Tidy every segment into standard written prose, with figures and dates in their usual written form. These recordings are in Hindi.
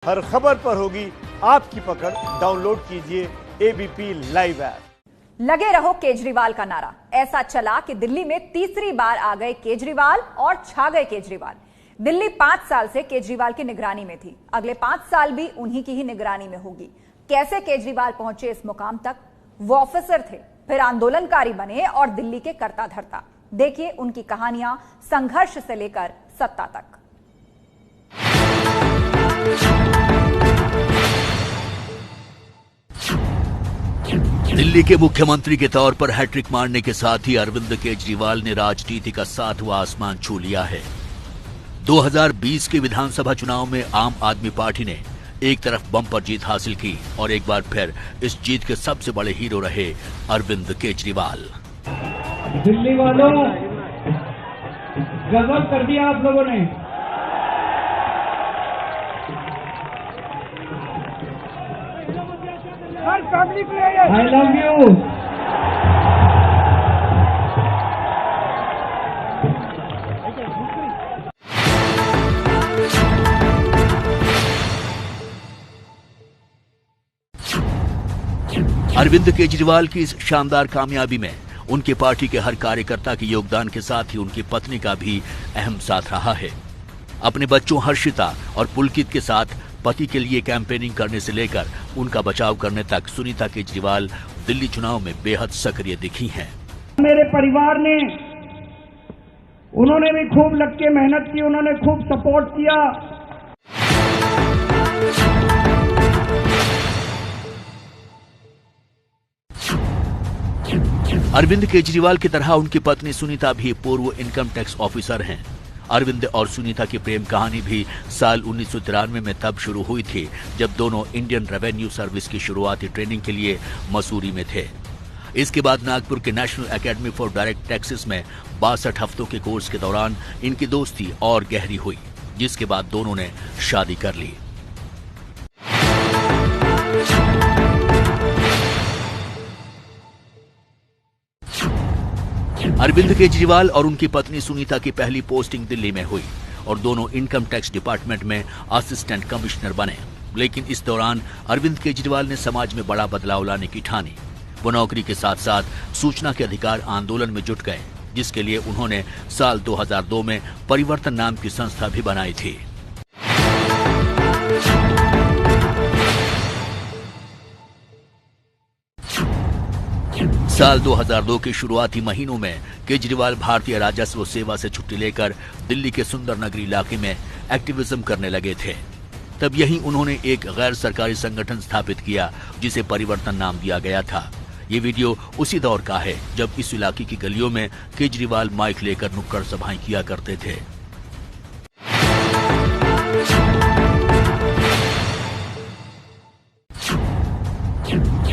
हर खबर पर होगी आपकी पकड़। डाउनलोड कीजिए एबीपी लाइव ऐप। लगे रहो केजरीवाल का नारा ऐसा चला कि दिल्ली में तीसरी बार आ गए केजरीवाल और छा गए केजरीवाल। दिल्ली 5 साल से केजरीवाल की निगरानी में थी, अगले 5 साल भी उन्हीं की ही निगरानी में होगी। कैसे केजरीवाल पहुंचे इस मुकाम तक? वो ऑफिसर थे, फिर आंदोलनकारी बने और दिल्ली के करता धरता। देखिए उनकी कहानियां संघर्ष से लेकर सत्ता तक। दिल्ली के मुख्यमंत्री के तौर पर हैट्रिक मारने के साथ ही अरविंद केजरीवाल ने राजनीति का 7वां आसमान छू लिया है। 2020 के विधानसभा चुनाव में आम आदमी पार्टी ने एक तरफ बम्पर जीत हासिल की और एक बार फिर इस जीत के सबसे बड़े हीरो रहे अरविंद केजरीवाल। दिल्ली वालों, गजब कर दिया आप लोगों ने। I love you. Arvind Kejriwal की इस शानदार कामयाबी में उनकी पार्टी के हर कार्यकर्ता के योगदान के साथ ही उनकी पत्नी का भी अहम साथ रहा है। अपने बच्चों हर्षिता और पुलकित के साथ पति के लिए कैंपेनिंग करने से लेकर उनका बचाव करने तक सुनीता केजरीवाल दिल्ली चुनाव में बेहद सक्रिय दिखी हैं। मेरे परिवार ने, उन्होंने भी खूब लग के मेहनत की, उन्होंने खूब सपोर्ट किया। अरविंद केजरीवाल की तरह उनकी पत्नी सुनीता भी पूर्व इनकम टैक्स ऑफिसर हैं। अरविंद और सुनीता की प्रेम कहानी भी साल 1993 में तब शुरू हुई थी जब दोनों इंडियन रेवेन्यू सर्विस की शुरुआती ट्रेनिंग के लिए मसूरी में थे। इसके बाद नागपुर के national academy for direct taxes में 62 हफ्तों के कोर्स के दौरान इनकी दोस्ती और गहरी हुई, जिसके बाद दोनों ने शादी कर ली। अरविंद केजरीवाल और उनकी पत्नी सुनीता की पहली पोस्टिंग दिल्ली में हुई और दोनों इनकम टैक्स डिपार्टमेंट में असिस्टेंट कमिश्नर बने। लेकिन इस दौरान अरविंद केजरीवाल ने समाज में बड़ा बदलाव लाने की ठानी। वो नौकरी के साथ साथ सूचना के अधिकार आंदोलन में जुट गए, जिसके लिए उन्होंने साल 2002 में परिवर्तन नाम की संस्था भी बनाई थी। साल 2002 के शुरुआती महीनों में केजरीवाल भारतीय राजस्व सेवा से छुट्टी लेकर दिल्ली के सुंदर नगरी इलाके में एक्टिविज्म करने लगे थे। तब यहीं उन्होंने एक गैर सरकारी संगठन स्थापित किया जिसे परिवर्तन नाम दिया गया था। ये वीडियो उसी दौर का है जब इस इलाके की गलियों में केजरीवाल माइक लेकर नुक्कड़ सभाएं किया करते थे।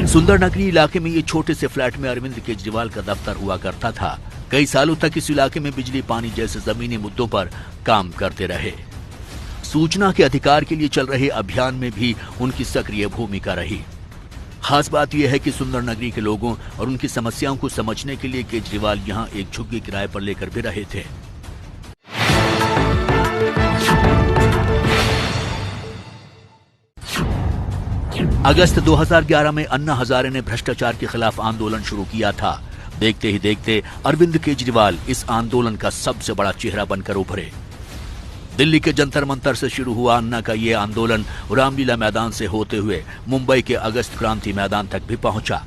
सुंदर नगरी इलाके में ये छोटे से फ्लैट में अरविंद केजरीवाल का दफ्तर हुआ करता था। कई सालों तक इस इलाके में बिजली पानी जैसे जमीनी मुद्दों पर काम करते रहे। सूचना के अधिकार के लिए चल रहे अभियान में भी उनकी सक्रिय भूमिका रही। खास बात यह है कि सुंदर नगरी के लोगों और उनकी समस्याओं को समझने के लिए केजरीवाल यहाँ एक झुग्गी किराए पर लेकर भी रहे थे। अगस्त 2011 में अन्ना हजारे ने भ्रष्टाचार के खिलाफ आंदोलन शुरू किया था। देखते ही देखते अरविंद केजरीवाल इस आंदोलन का सबसे बड़ा चेहरा बनकर उभरे। दिल्ली के जंतर मंतर से शुरू हुआ अन्ना का ये आंदोलन रामलीला मैदान से होते हुए मुंबई के अगस्त क्रांति मैदान तक भी पहुंचा।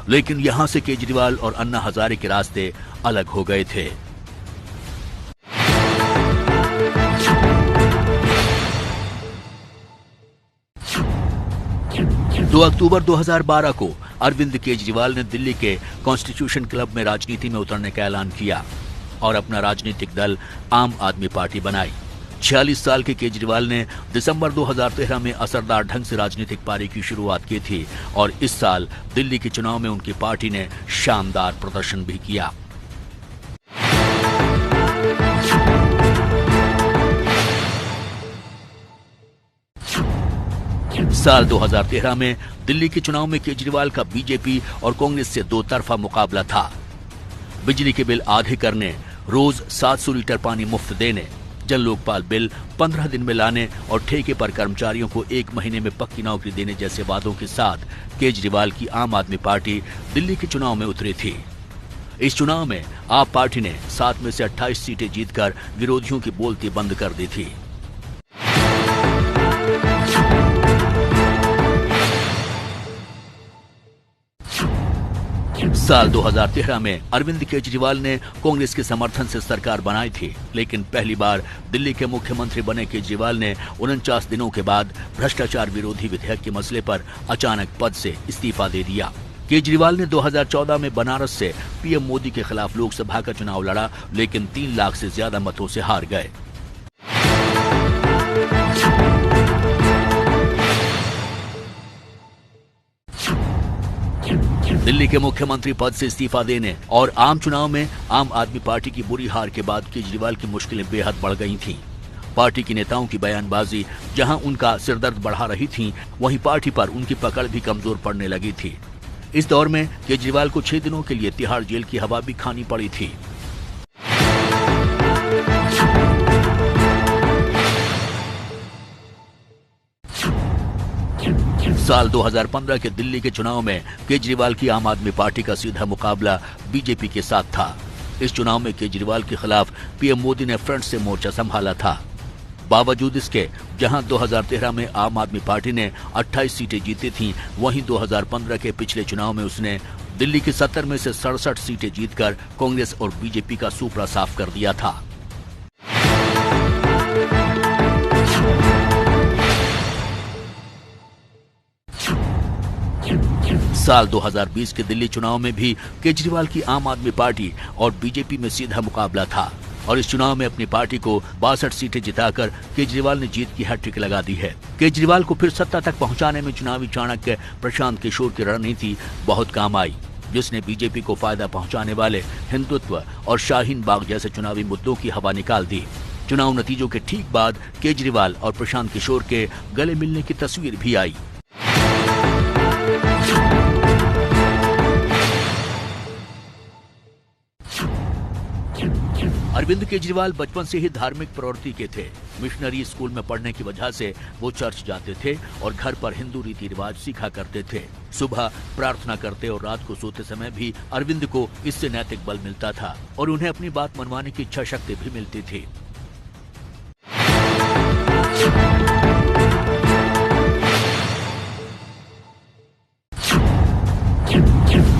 लेकिन यहां से केजरीवाल और अन्ना हजारे के रास्ते अलग हो गए थे। 2 अक्टूबर 2012 को अरविंद केजरीवाल ने दिल्ली के कॉन्स्टिट्यूशन क्लब में राजनीति में उतरने का ऐलान किया और अपना राजनीतिक दल आम आदमी पार्टी बनाई। 46 साल के केजरीवाल ने दिसंबर 2013 में असरदार ढंग से राजनीतिक पारी की शुरुआत की थी और इस साल दिल्ली के चुनाव में उनकी पार्टी ने शानदार प्रदर्शन भी किया। साल 2013 में दिल्ली के चुनाव में केजरीवाल का बीजेपी और कांग्रेस से दो तरफा मुकाबला था। बिजली के बिल आधे करने, रोज 700 लीटर पानी मुफ्त देने, जन लोकपाल बिल 15 दिन में लाने और ठेके पर कर्मचारियों को 1 महीने में पक्की नौकरी देने जैसे वादों के साथ केजरीवाल की आम आदमी पार्टी दिल्ली के चुनाव में उतरी थी। इस चुनाव में आप पार्टी ने 7 में से 28 सीटें जीतकर विरोधियों की बोलती बंद कर दी थी। साल 2013 में अरविंद केजरीवाल ने कांग्रेस के समर्थन से सरकार बनाई थी, लेकिन पहली बार दिल्ली के मुख्यमंत्री बने केजरीवाल ने 49 दिनों के बाद भ्रष्टाचार विरोधी विधेयक के मसले पर अचानक पद से इस्तीफा दे दिया। केजरीवाल ने 2014 में बनारस से पीएम मोदी के खिलाफ लोकसभा का चुनाव लड़ा, लेकिन 3 लाख से ज्यादा मतों से हार गए। दिल्ली के मुख्यमंत्री पद से इस्तीफा देने और आम चुनाव में आम आदमी पार्टी की बुरी हार के बाद केजरीवाल की मुश्किलें बेहद बढ़ गई थीं। पार्टी के नेताओं की बयानबाजी जहां उनका सिरदर्द बढ़ा रही थी, वहीं पार्टी पर उनकी पकड़ भी कमजोर पड़ने लगी थी। इस दौर में केजरीवाल को 6 दिनों के लिए तिहाड़ जेल की हवा भी खानी पड़ी थी। साल 2015 के दिल्ली के चुनाव में केजरीवाल की आम आदमी पार्टी का सीधा मुकाबला बीजेपी के साथ था। इस चुनाव में केजरीवाल के खिलाफ पीएम मोदी ने फ्रंट से मोर्चा संभाला था। बावजूद इसके जहां 2013 में आम आदमी पार्टी ने 28 सीटें जीती थीं, वहीं 2015 के पिछले चुनाव में उसने दिल्ली की 70 में से 67 सीटें जीतकर कांग्रेस और बीजेपी का सूपड़ा साफ कर दिया था। साल 2020 के दिल्ली चुनाव में भी केजरीवाल की आम आदमी पार्टी और बीजेपी में सीधा मुकाबला था और इस चुनाव में अपनी पार्टी को 62 सीटें जिताकर केजरीवाल ने जीत की हैट्रिक लगा दी है। केजरीवाल को फिर सत्ता तक पहुंचाने में चुनावी चाणक्य प्रशांत किशोर की रणनीति बहुत काम आई, जिसने बीजेपी को फायदा पहुंचाने वाले हिंदुत्व और शाहीन बाग जैसे चुनावी मुद्दों की हवा निकाल दी। चुनाव नतीजों के ठीक बाद केजरीवाल और प्रशांत किशोर के गले मिलने की तस्वीर भी आई। अरविंद केजरीवाल बचपन से ही धार्मिक प्रवृत्ति के थे। मिशनरी स्कूल में पढ़ने की वजह से वो चर्च जाते थे और घर पर हिंदू रीति रिवाज सीखा करते थे। सुबह प्रार्थना करते और रात को सोते समय भी अरविंद को इससे नैतिक बल मिलता था और उन्हें अपनी बात मनवाने की इच्छा शक्ति भी मिलती थी।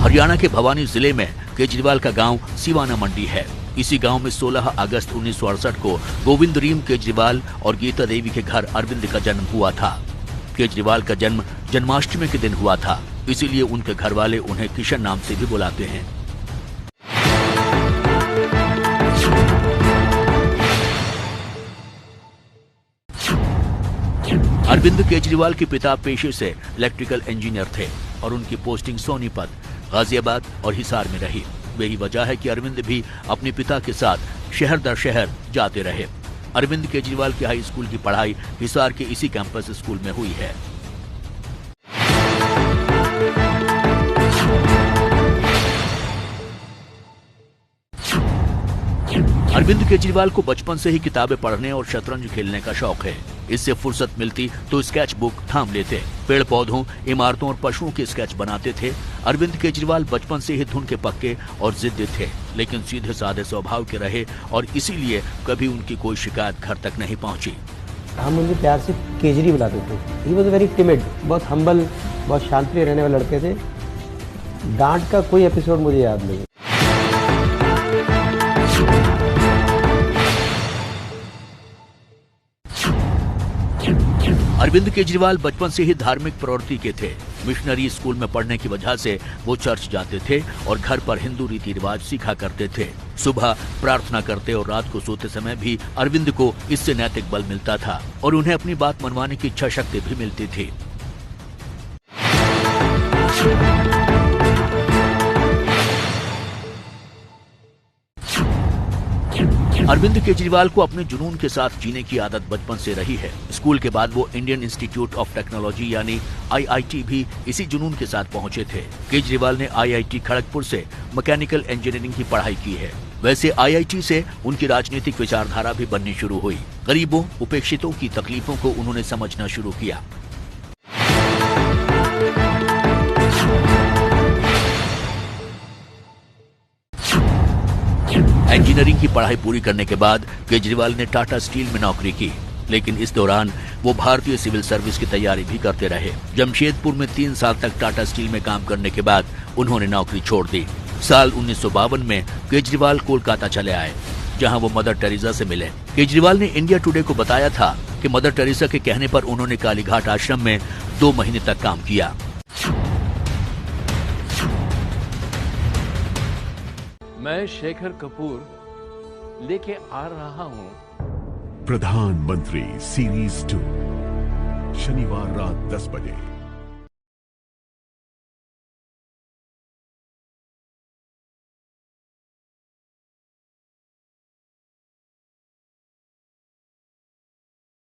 हरियाणा के भवानी जिले में केजरीवाल का गांव सिवाना मंडी है। इसी गांव में 16 अगस्त 1968 को गोविंद रीम केजरीवाल और गीता देवी के घर अरविंद का जन्म हुआ था। केजरीवाल का जन्म जन्माष्टमी के दिन हुआ था, इसीलिए उनके घर वाले उन्हें किशन नाम से भी बुलाते हैं। अरविंद केजरीवाल के पिता पेशे से इलेक्ट्रिकल इंजीनियर थे और उनकी पोस्टिंग सोनीपत, गाजियाबाद और हिसार में रही। यही वजह है कि अरविंद भी अपने पिता के साथ शहर दर शहर जाते रहे। अरविंद केजरीवाल की हाई स्कूल की पढ़ाई हिसार के इसी कैंपस स्कूल में हुई है। अरविंद केजरीवाल को बचपन से ही किताबें पढ़ने और शतरंज खेलने का शौक है। इससे फुर्सत मिलती तो स्केच बुक थाम लेते, पेड़ पौधों, इमारतों और पशुओं के स्केच बनाते थे। अरविंद केजरीवाल बचपन से ही धुन के पक्के और जिद्दी थे, लेकिन सीधे साधे स्वभाव के रहे और इसीलिए कभी उनकी कोई शिकायत घर तक नहीं पहुंची। हम उन्हें प्यार से केजरी बुलाते थे। ही वॉज वेरी टिमिड, बहुत हम्बल, बहुत शांति रहने वाले लड़के थे। डांट का कोई एपिसोड मुझे याद नहीं। अरविंद केजरीवाल बचपन से ही धार्मिक प्रवृत्ति के थे। मिशनरी स्कूल में पढ़ने की वजह से वो चर्च जाते थे और घर पर हिंदू रीति रिवाज सीखा करते थे। सुबह प्रार्थना करते और रात को सोते समय भी अरविंद को इससे नैतिक बल मिलता था और उन्हें अपनी बात मनवाने की इच्छा शक्ति भी मिलती थी। अरविंद केजरीवाल को अपने जुनून के साथ जीने की आदत बचपन से रही है। स्कूल के बाद वो इंडियन इंस्टीट्यूट ऑफ टेक्नोलॉजी यानी IIT भी इसी जुनून के साथ पहुंचे थे। केजरीवाल ने IIT खड़गपुर से मैकेनिकल इंजीनियरिंग की पढ़ाई की है। वैसे आईआईटी से उनकी राजनीतिक विचारधारा भी बननी शुरू हुई। गरीबों, उपेक्षितों की तकलीफों को उन्होंने समझना शुरू किया। इंजीनियरिंग की पढ़ाई पूरी करने के बाद केजरीवाल ने टाटा स्टील में नौकरी की, लेकिन इस दौरान वो भारतीय सिविल सर्विस की तैयारी भी करते रहे। जमशेदपुर में 3 साल तक टाटा स्टील में काम करने के बाद उन्होंने नौकरी छोड़ दी। साल 1952 में केजरीवाल कोलकाता चले आए, जहां वो मदर टेरेसा से मिले। केजरीवाल ने इंडिया टुडे को बताया था कि मदर टेरेसा के कहने पर उन्होंने कालीघाट आश्रम में 2 महीने तक काम किया। मैं शेखर कपूर लेके आ रहा हूं प्रधानमंत्री सीरीज 2 शनिवार रात 10 बजे।